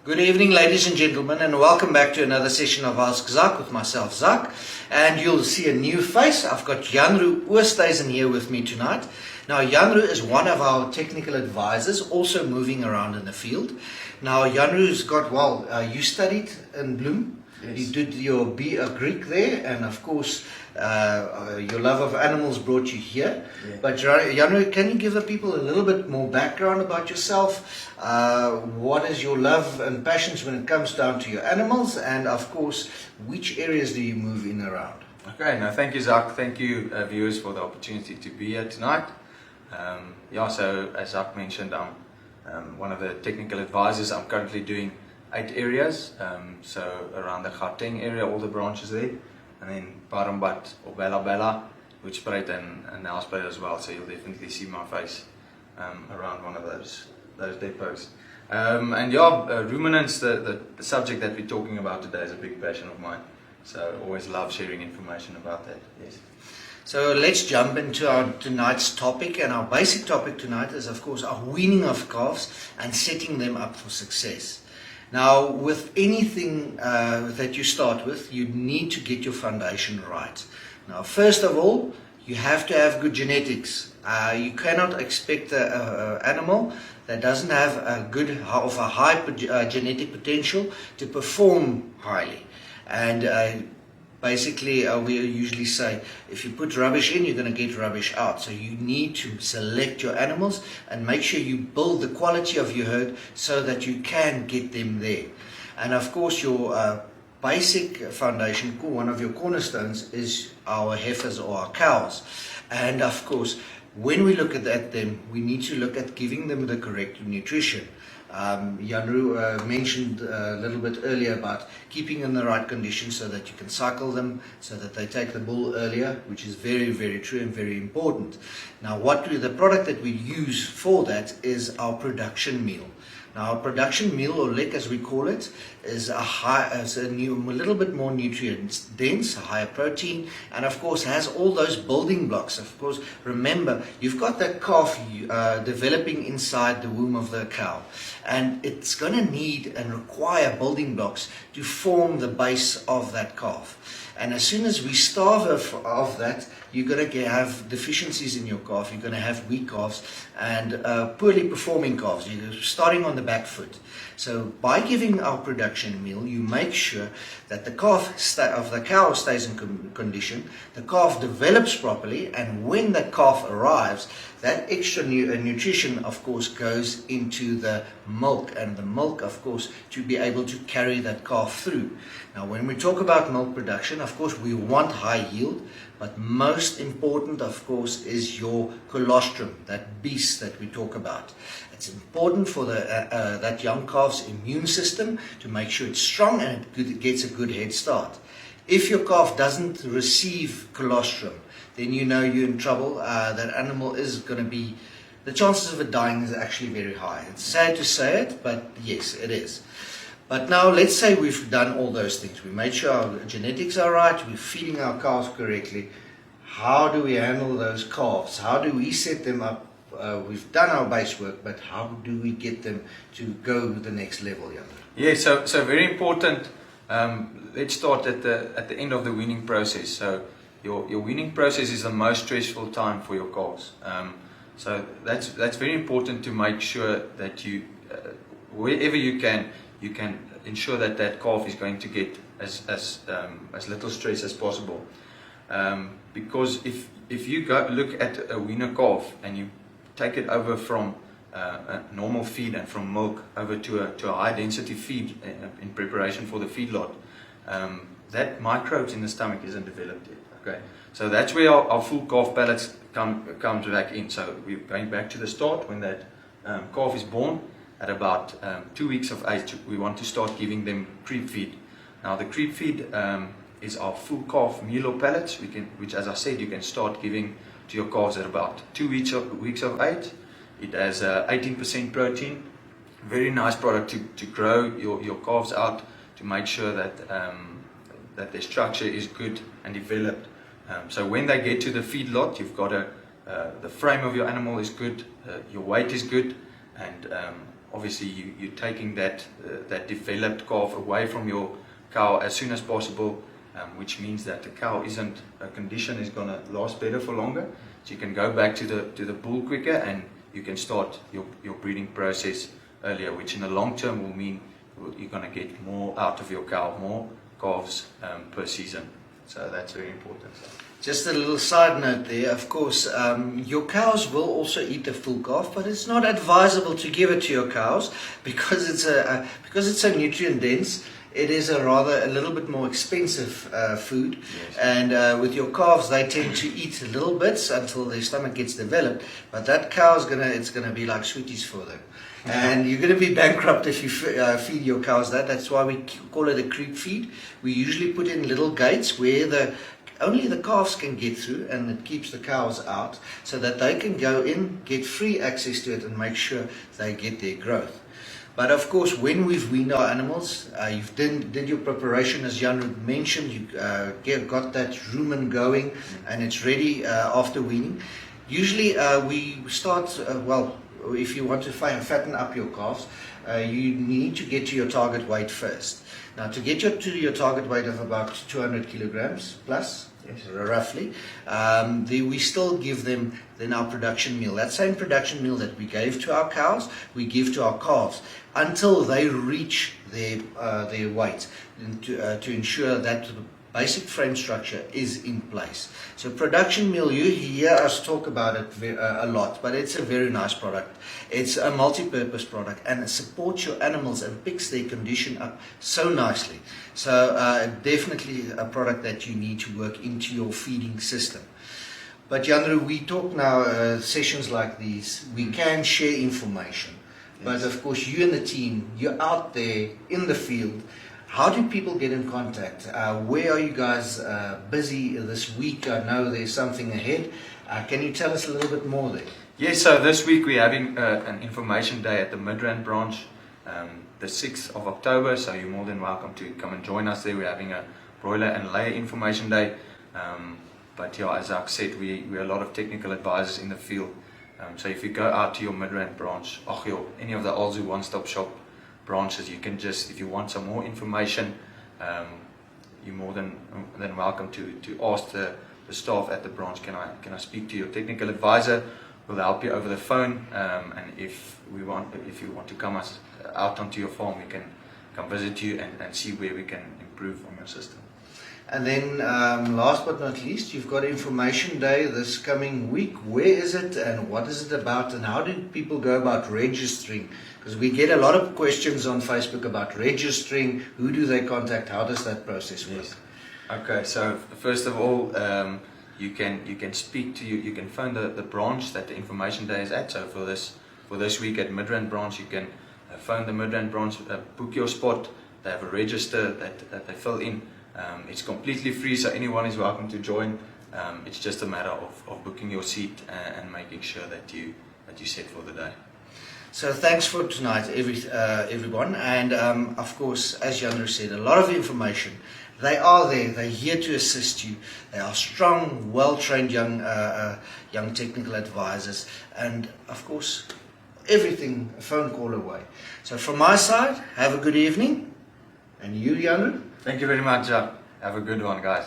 Good evening, ladies and gentlemen, and welcome back to another session of Ask Zak with myself, Zak. And you'll see a new face. I've got Janru Oosthuizen here with me tonight. Now, Janru is one of our technical advisors, also moving around in the field. Now, Janru's got, you studied in Bloem. Yes. You did your Greek there, and of course, your love of animals brought you here. Yeah. But Janru, can you give the people a little bit more background about yourself? What is your love and passions when it comes down to your animals? And of course, which areas do you move in around? Okay, now thank you, Zak. Thank you, viewers, for the opportunity to be here tonight. So as Zak mentioned, I'm one of the technical advisors. I'm currently doing 8 areas, so around the Gauteng area, all the branches there, and then Barambat or Bella Bella, which spread and now spread as well, so you'll definitely see my face around one of those depots. Ruminants, the subject that we're talking about today, is a big passion of mine, so I always love sharing information about that. Yes. So let's jump into our tonight's topic, and our basic topic tonight is, of course, our weaning of calves and setting them up for success. Now, with anything that you start with, you need to get your foundation right. Now, first of all, you have to have good genetics. You cannot expect an animal that doesn't have a high genetic potential to perform highly. And basically, we usually say, if you put rubbish in, you're going to get rubbish out. So you need to select your animals and make sure you build the quality of your herd so that you can get them there. And of course, your basic foundation, one of your cornerstones, is our heifers or our cows. And of course, when we look at them, we need to look at giving them the correct nutrition. Janru mentioned a little bit earlier about keeping in the right conditions so that you can cycle them, so that they take the bull earlier, which is very, very true and very important. Now, the product that we use for that is our production meal. Now, our production meal, or lick as we call it, is a little bit more nutrient dense, higher protein, and of course has all those building blocks. Of course, remember, you've got that calf developing inside the womb of the cow, and it's going to need and require building blocks to form the base of that calf. And as soon as we starve of that, you're going to have deficiencies in your calf. You're going to have weak calves and poorly performing calves. You're starting on the back foot. So by giving our production meal, you make sure that the cow stays in condition, the calf develops properly, and when the calf arrives, that extra nutrition, of course, goes into the milk, and the milk, of course, to be able to carry that calf through. Now, when we talk about milk production, of course, we want high yield, but most important, of course, is your colostrum, that beast that we talk about. It's important for that young calf's immune system to make sure it's strong and it gets a good head start. If your calf doesn't receive colostrum, then you know you're in trouble. That animal is going to be, the chances of it dying is actually very high. It's sad to say it, but yes, it is. But now let's say we've done all those things. We made sure our genetics are right, we're feeding our calves correctly. How do we handle those calves? How do we set them up? We've done our base work, but how do we get them to go the next level, Jan? Yeah, so very important. Let's start at the end of the weaning process. So your weaning process is the most stressful time for your calves. So that's very important to make sure that you, wherever you can ensure that calf is going to get as little stress as possible. Because if you look at a weaner calf and you take it over from a normal feed and from milk over to a high density feed in preparation for the feedlot, that microbes in the stomach isn't developed yet. Okay, so that's where our full calf pellets come back in. So we're going back to the start when that calf is born. At about 2 weeks of age, we want to start giving them creep feed. Now, the creep feed is our full calf meal or pellets, which, as I said, you can start giving to your calves at about 2 weeks of age. It has 18% protein. Very nice product to grow your calves out, to make sure that their structure is good and developed. So when they get to the feedlot, you've got the frame of your animal is good, your weight is good, and obviously you're taking that developed calf away from your cow as soon as possible, which means that the cow condition is going to last better for longer. So you can go back to the bull quicker, and you can start your breeding process earlier, which in the long term will mean you're going to get more out of your cow, more calves per season. So that's very important. Just a little side note there, of course, your cows will also eat the full calf, but it's not advisable to give it to your cows because it's so nutrient dense. It is a little bit more expensive food, Yes. and with your calves, they tend to eat little bits until their stomach gets developed. But that cow it's gonna be like sweeties for them, and you're gonna be bankrupt if you feed your cows that. That's why we call it a creep feed. We usually put in little gates where only the calves can get through, and it keeps the cows out so that they can go in, get free access to it, and make sure they get their growth. But of course, when we've weaned our animals, you've did your preparation, as Jan mentioned, you got that rumen going, and it's ready after weaning. Usually we start, if you want to fatten up your calves, you need to get to your target weight first. Now, to get to your target weight of about 200 kilograms plus, yes, roughly, we still give them then our production meal. That same production meal that we gave to our cows, we give to our calves until they reach their weight, to ensure that the basic frame structure is in place. So production meal, you hear us talk about it a lot, but it's a very nice product. It's a multi-purpose product, and it supports your animals and picks their condition up so nicely. So definitely a product that you need to work into your feeding system. But Janru, we talk now, sessions like these, we can share information. Yes. But of course, you and the team, you're out there in the field. How do people get in contact? Where are you guys busy this week? I know there's something ahead. Can you tell us a little bit more there? Yes, so this week we're having an information day at the Midrand branch, the 6th of October, so you're more than welcome to come and join us there. We're having a broiler and layer information day. But yeah, as I've said, we're a lot of technical advisors in the field. So if you go out to your Midrand branch, any of the Alzu one-stop shop branches, you can just, if you want some more information, you're more than welcome to ask the staff at the branch, can I speak to your technical advisor? We'll help you over the phone, and if you want to come out onto your farm, we can come visit you and see where we can improve on your system. And then last but not least, you've got Information Day this coming week. Where is it and what is it about, and how do people go about registering? Because we get a lot of questions on Facebook about registering. Who do they contact? How does that process work? Yes. Okay, so first of all, you can speak to you can phone the branch that the Information Day is at. So for this week at Midrand branch, you can phone the Midrand branch, book your spot. They have a register that they fill in. It's completely free, so anyone is welcome to join. It's just a matter of booking your seat and making sure that you set for the day. So thanks for tonight, everyone. And of course, as Jandro said, a lot of information. They are there. They're here to assist you. They are strong, well-trained young technical advisors. And of course, everything a phone call away. So from my side, have a good evening. And you, Jandro? Thank you very much, Jack. Have a good one, guys.